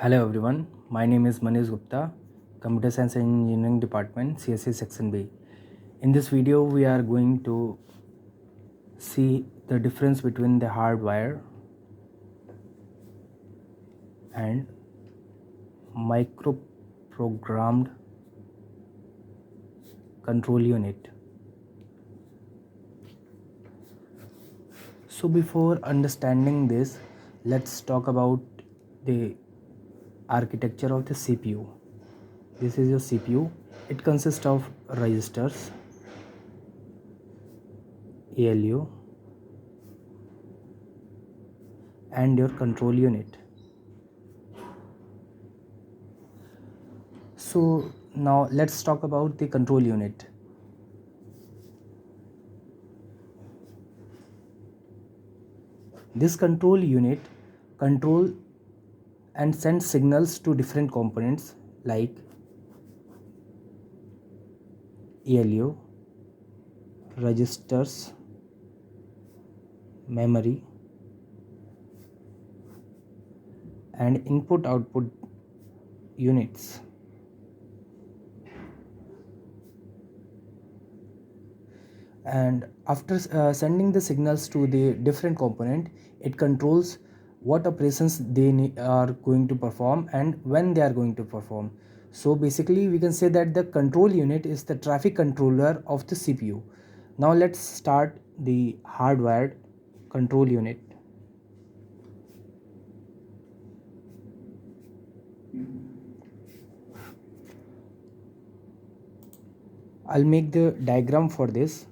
Hello everyone, my name is Manish Gupta, Computer Science and Engineering Department, CSE Section B. In this video, we are going to see the difference between the hardwire and microprogrammed control unit. So before understanding this, let's talk about the architecture of the CPU. This is your CPU. It consists of registers, ALU, and your control unit. So now let's talk about the control unit. This control unit control and sends signals to different components like ALU, registers, memory, and input output units. And after sending the signals to the different component, it controls what operations they are going to perform and when they are going to perform. So basically we can say that the control unit is the traffic controller of the CPU. Now let's start the hardwired control unit. I'll make the diagram for this.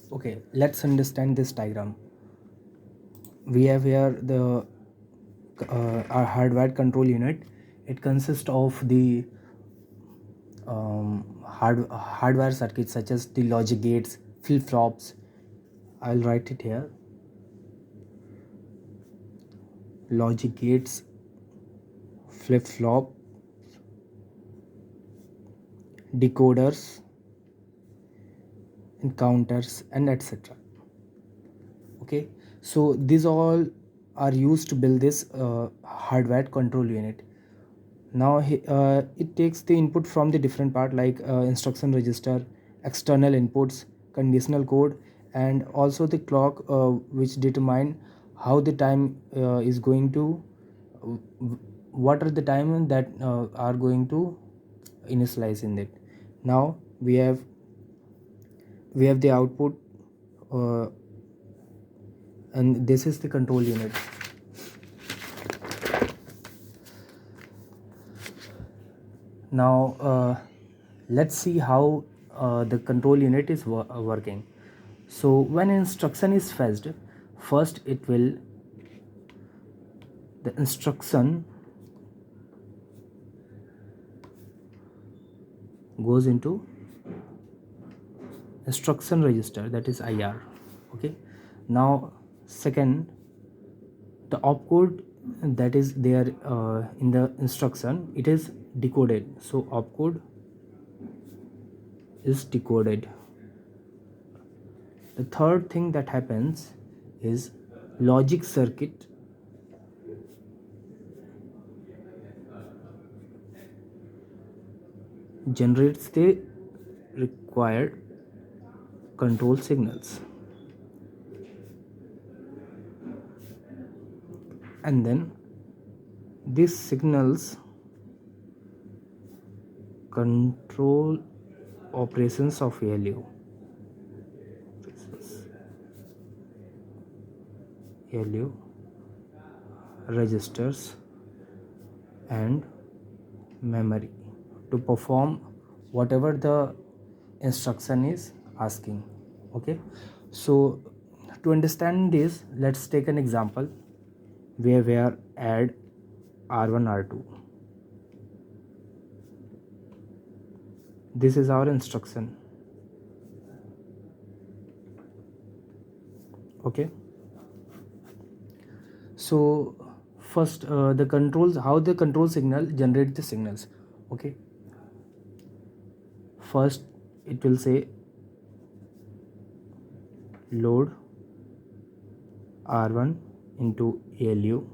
Okay, let's understand this diagram. We have here the our hardwired control unit. It consists of the hardware circuits such as the logic gates, flip-flops. I'll write it here. Logic gates, flip-flop, decoders, and counters, and etc. Okay, so these all are used to build this hardwired control unit. Now it takes the input from the different part like instruction register, external inputs, conditional code, and also the clock which determine how the time is going to what are the time that are going to initialize in it. Now we have the output and this is the control unit. Now let's see how the control unit is working. So when instruction is fetched, first the instruction goes into instruction register, that is IR. Okay, now second, the opcode that is there in the instruction, it is decoded. So opcode is decoded. The third thing that happens is logic circuit generates the required control signals, and then these signals control operations of ALU registers and memory to perform whatever the instruction is asking. Okay, so to understand this, let's take an example where we are add R1 R2. This is our instruction. Okay, so first the controls, how the control signal generate the signals. Okay, first it will say load R1 into ALU,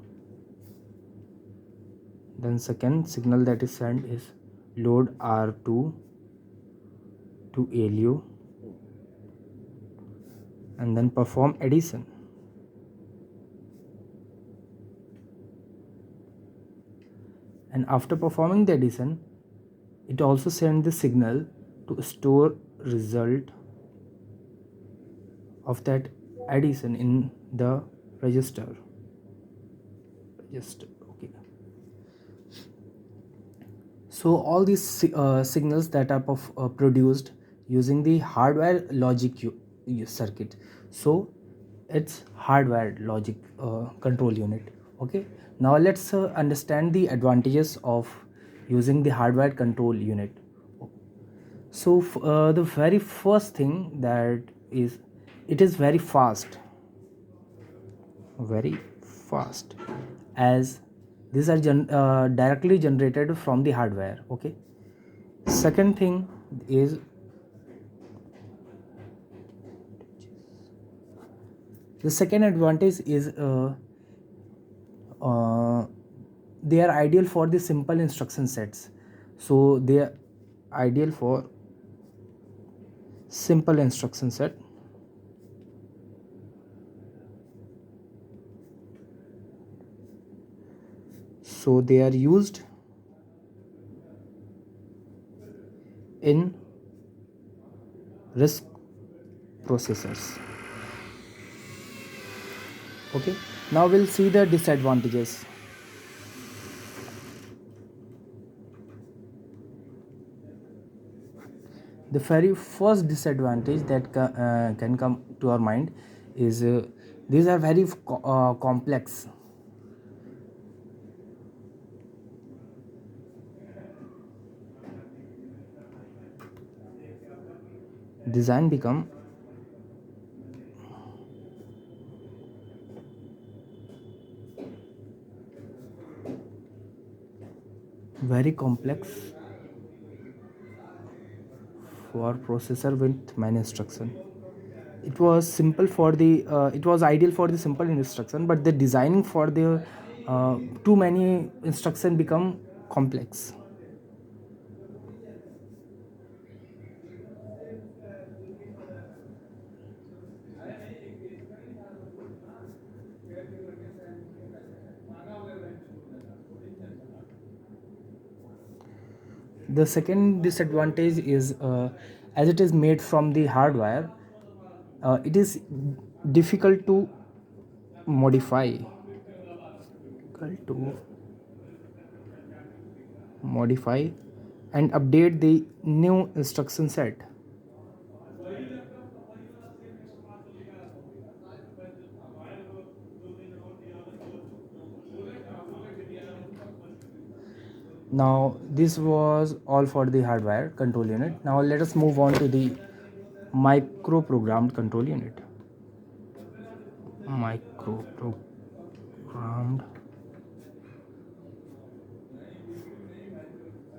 then second signal that is sent is load R2 to ALU, and then perform addition. And after performing the addition, it also sends the signal to store result of that addition in the register. Okay. So all these signals that are produced using the hardware logic circuit. So it's hardwired logic control unit. Okay. Now let's understand the advantages of using the hardwired control unit. So the very first thing that is, it is very fast, as these are directly generated from the hardware. Okay. Second thing is the second advantage is they are ideal for the simple instruction sets. So they are ideal for simple instruction set. So they are used in RISC processors. Okay, now we'll see the disadvantages. The very first disadvantage that can come to our mind is these are very complex. Design become very complex for processor with many instruction. It was simple for the it was ideal for the simple instruction, but the designing for the too many instruction become complex. The second disadvantage is as it is made from the hardware, it is difficult to modify and update the new instruction set. Now this was all for the hardware control unit. Now let us move on to the microprogrammed control unit. Microprogrammed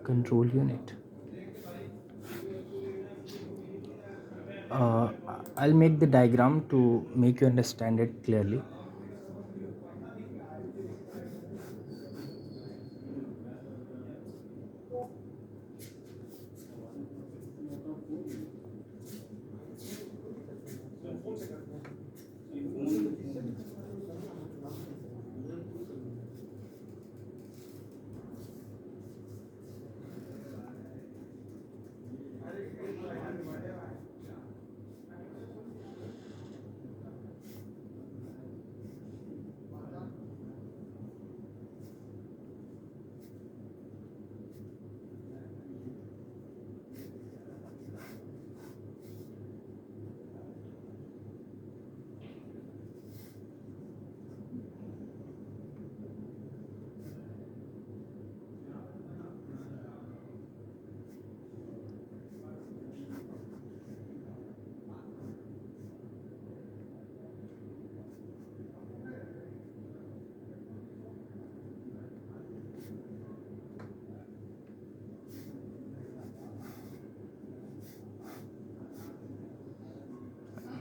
control unit. uh, I'll make the diagram to make you understand it clearly.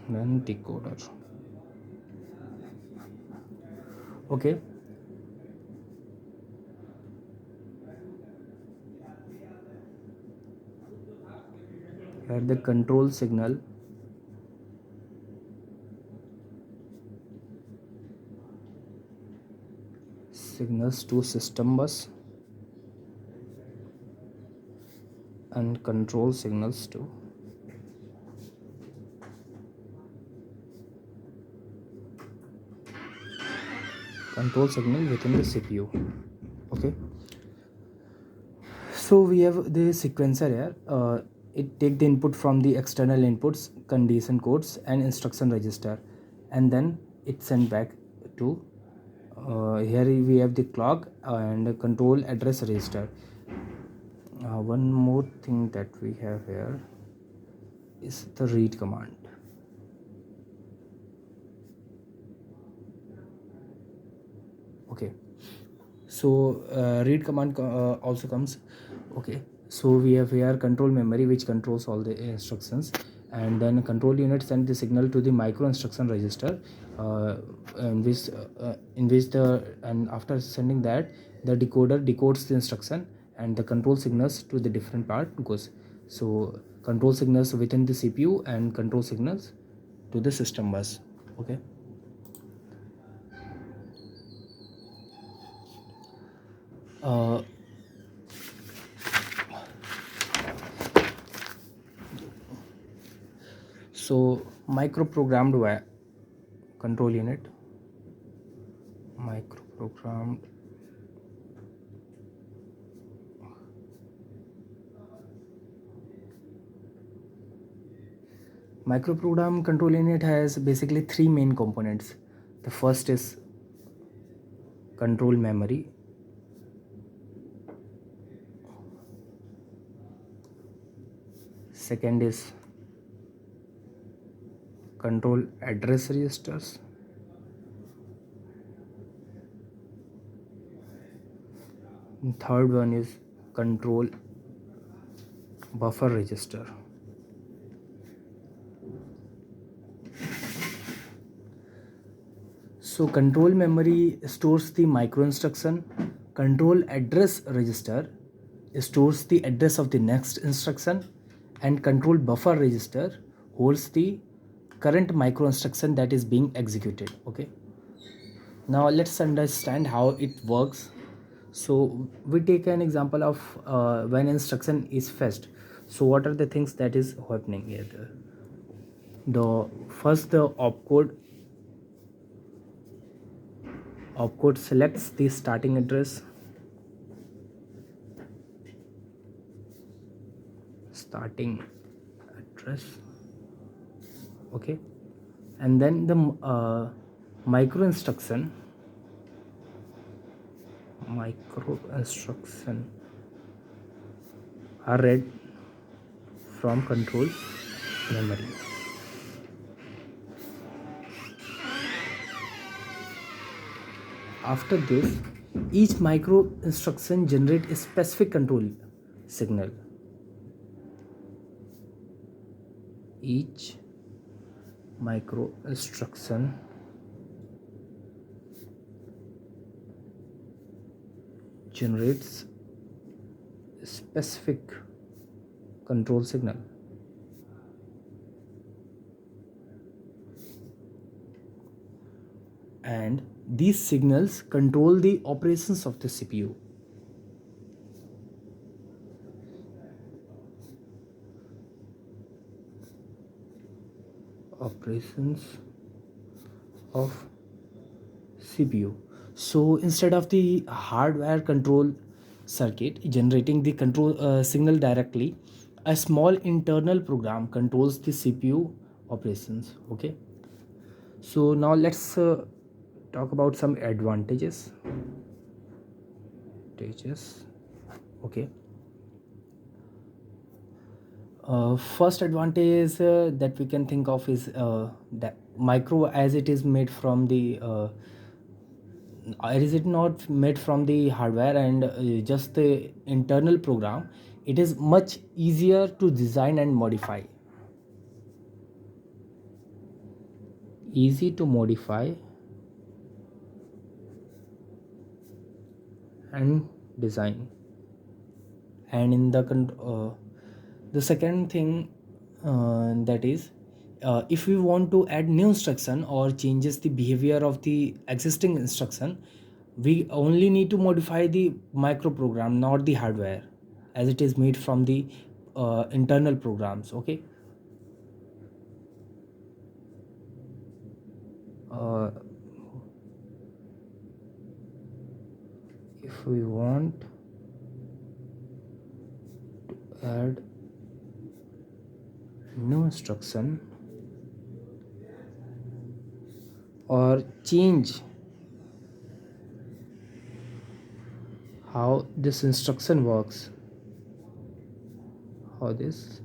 Then decoder. Okay, here the control signals to system bus and control signals to control signal within the CPU. Okay, so we have the sequencer here. It take the input from the external inputs, condition codes and instruction register, and then it sent back to here we have the clock and control address register. One more thing that we have here is the read command. Okay, so read command also comes. Okay, so we have here control memory which controls all the instructions, and then control unit send the signal to the micro instruction register, in which the and after sending that the decoder decodes the instruction and the control signals to the different part goes. So control signals within the CPU and control signals to the system bus. Okay. So microprogrammed control unit, microprogrammed microprogram control unit has basically three main components. The first is control memory, second is control address registers, and third one is control buffer register. So control memory stores the micro instruction, control address register stores the address of the next instruction, and control buffer register holds the current micro instruction that is being executed. Okay, now let's understand how it works. So we take an example of when instruction is fetched. So what are the things that is happening here? The first, the opcode selects the starting address, okay, and then the micro instruction are read from control memory. After this, each micro instruction generates a specific control signal. Each micro instruction generates specific control signal. And these signals control the operations of the CPU. Operations of CPU. So instead of the hardware control circuit generating the control signal directly, a small internal program controls the CPU operations. Okay. So now let's talk about some advantages. Okay. First advantage that we can think of is that micro, as it is made from the is it not made from the hardware and just the internal program, it is much easier to design and modify. Easy to modify and design. And in the second thing, that is, if we want to add new instruction or changes the behavior of the existing instruction, we only need to modify the microprogram, not the hardware, as it is made from the internal programs. Okay. uh, if we want to add new instruction or change how this instruction works, how this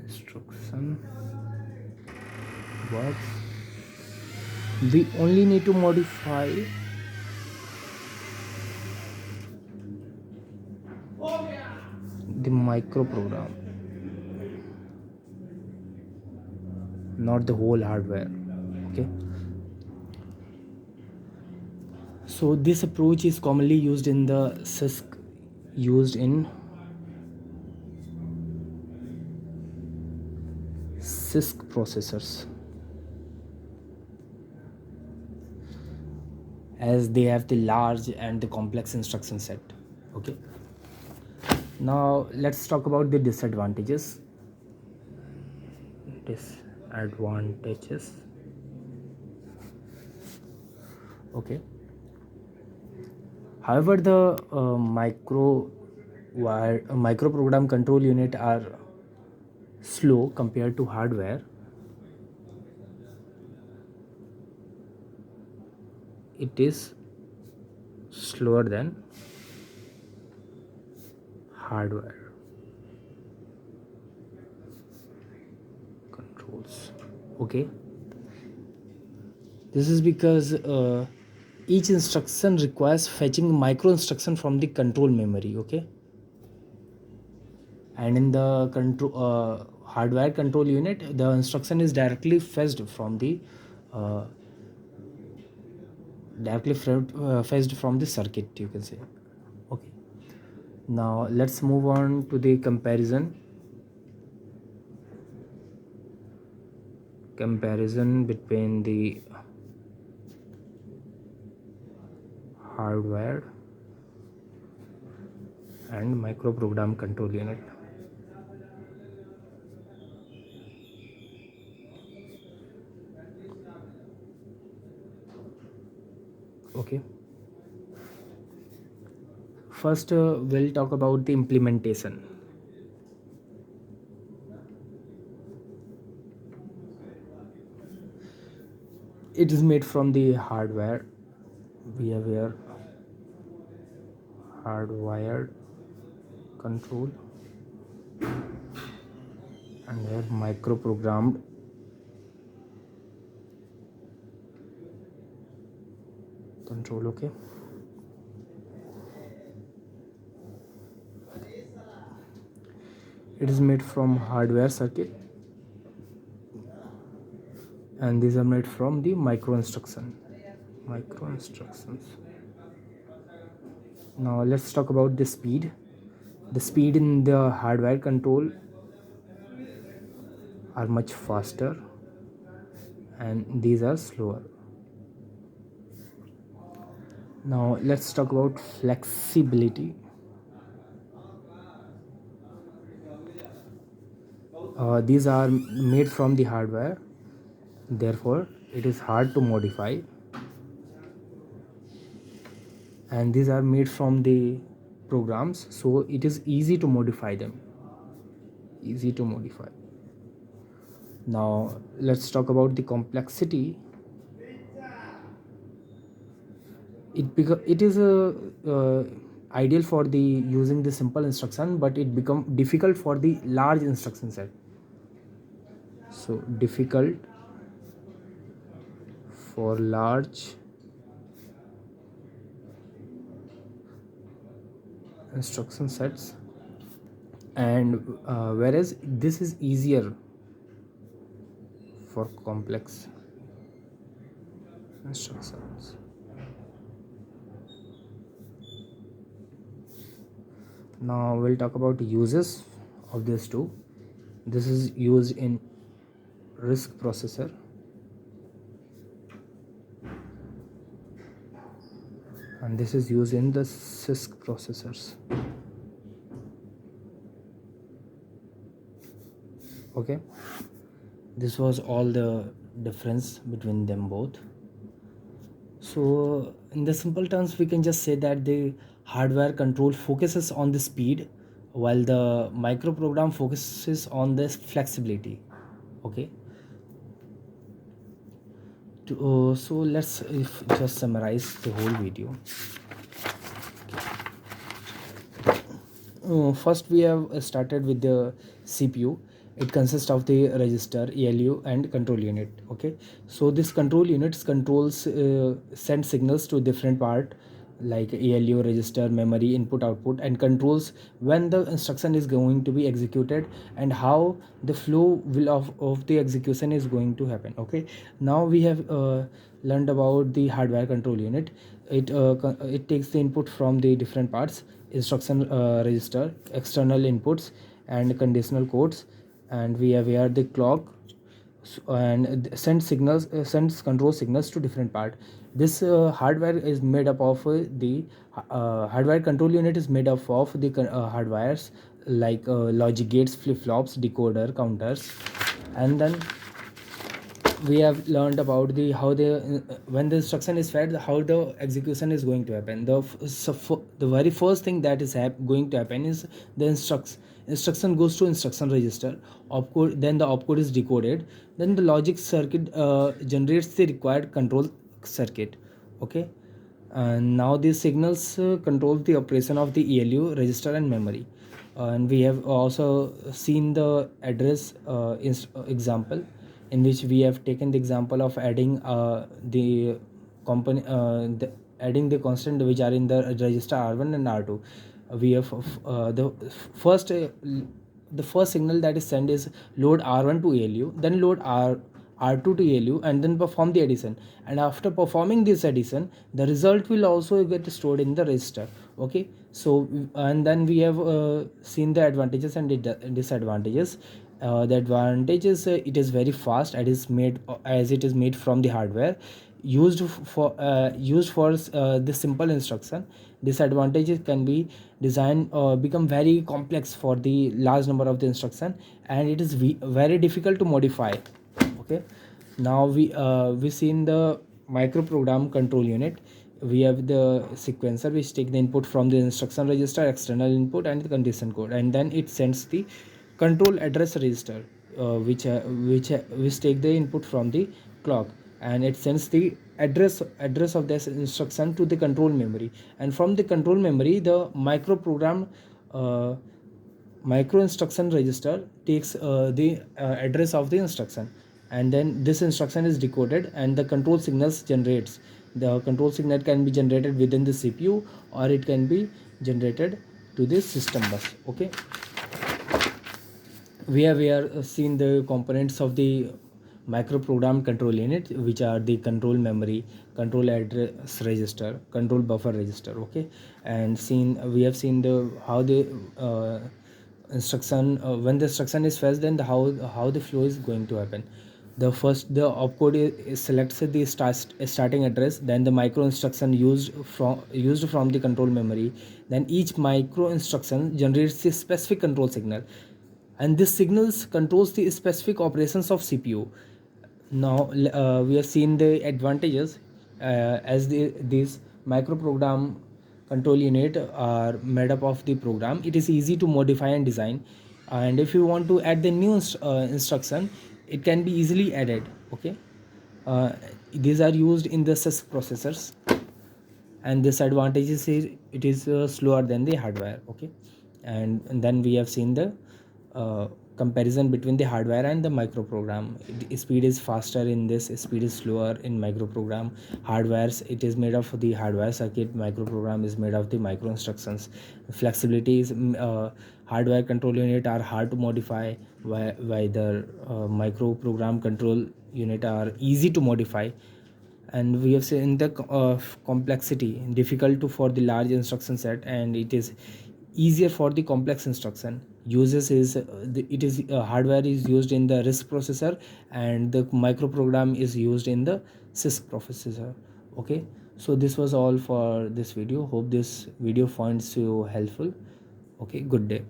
instruction works, we only need to modify the microprogram, not the whole hardware. Okay. So this approach is commonly used in the CISC processors, as they have the large and the complex instruction set. Okay. Now let's talk about the disadvantages. Okay. However, the microprogram control unit are slow compared to hardware. It is slower than hardware controls. Okay. This is because each instruction requires fetching micro instruction from the control memory. Okay. And in the hardware control unit, the instruction is directly fetched from the uh, fetched from the circuit, you can say. Okay. Now let's move on to the comparison between the hardware and microprogram control unit. Okay. First, we'll talk about the implementation. It is made from the hardware. We have here hardwired control and here microprogrammed control. Okay. it is made from hardware circuit, and these are made from the micro instructions. Now let's talk about the speed. The speed in the hardware control are much faster, and these are slower. Now let's talk about flexibility. These are made from the hardware, therefore it is hard to modify, and these are made from the programs, so it is easy to modify them. Now let's talk about the complexity. It is ideal for the using the simple instruction, but it become difficult for the large instruction set. So difficult for large instruction sets, and whereas this is easier for complex instructions. Now we'll talk about uses of this too. This is used in RISC processor, and this is used in the CISC processors. Okay, this was all the difference between them both. So in the simple terms, we can just say that the hardware control focuses on the speed, while the microprogram focuses on the flexibility. Okay, so let's just summarize the whole video. First we have started with the CPU. It consists of the register, ALU, and control unit. Okay, so this control units controls send signals to different part like ALU, register, memory, input, output, and controls when the instruction is going to be executed and how the flow will of the execution is going to happen. Okay, now we have learned about the hardware control unit. It takes the input from the different parts: instruction register, external inputs, and conditional codes, and we have here the clock, and sends control signals to different part. This hardware is made up of the hardware control unit is made up of the hardwires like logic gates, flip-flops, decoder, counters, and then we have learned about the how the when the instruction is fed, how the execution is going to happen. The very first thing that is going to happen is the instruction goes to instruction register opcode, then the opcode is decoded, then the logic circuit generates the required control circuit. Okay, and now these signals control the operation of the ALU, register, and memory. And we have also seen the address example, in which we have taken the example of adding the adding the constant which are in the register R1 and R2. We have first the first signal that is sent is load R1 to ALU, then load R2 to ALU, and then perform the addition. And after performing this addition, the result will also get stored in the register. Okay, so and then we have seen the advantages and disadvantages. The advantage is it is very fast, as it is made from the hardware, used for the simple instruction. Disadvantages can be design become very complex for the large number of the instruction, and it is very difficult to modify. Okay, now we seen the microprogram control unit. We have the sequencer which take the input from the instruction register, external input, and the condition code, and then it sends the control address register, which take the input from the clock, and it sends the address of this instruction to the control memory, and from the control memory the microprogram micro instruction register takes the address of the instruction, and then this instruction is decoded and the control signals generates. The control signal can be generated within the CPU, or it can be generated to the system bus. Okay, We are seeing the components of the microprogrammed control unit, which are the control memory, control address register, control buffer register. Okay, and we have seen the how the instruction, when the instruction is fetched, then how the flow is going to happen. The opcode selects the starting address, then the micro instruction used from the control memory, then each micro instruction generates a specific control signal, and this signals controls the specific operations of CPU. Now we have seen the advantages, as these microprogram control unit are made up of the program. It is easy to modify and design, and if you want to add the new instruction, it can be easily added. Okay, uh, these are used in the sys processors, and disadvantage is it is slower than the hardware. Okay, and then we have seen the comparison between the hardware and the microprogram. Speed is faster in this, speed is slower in microprogram. Hardwares, it is made of the hardware circuit, microprogram is made of the micro instructions. Flexibility is hardware control unit are hard to modify, while the microprogram control unit are easy to modify. And we have seen the complexity difficult to for the large instruction set, and it is easier for the complex instruction uses is it is hardware is used in the RISC processor, and the microprogram is used in the CISC processor. Okay, so this was all for this video. Hope this video finds you helpful. Okay, good day.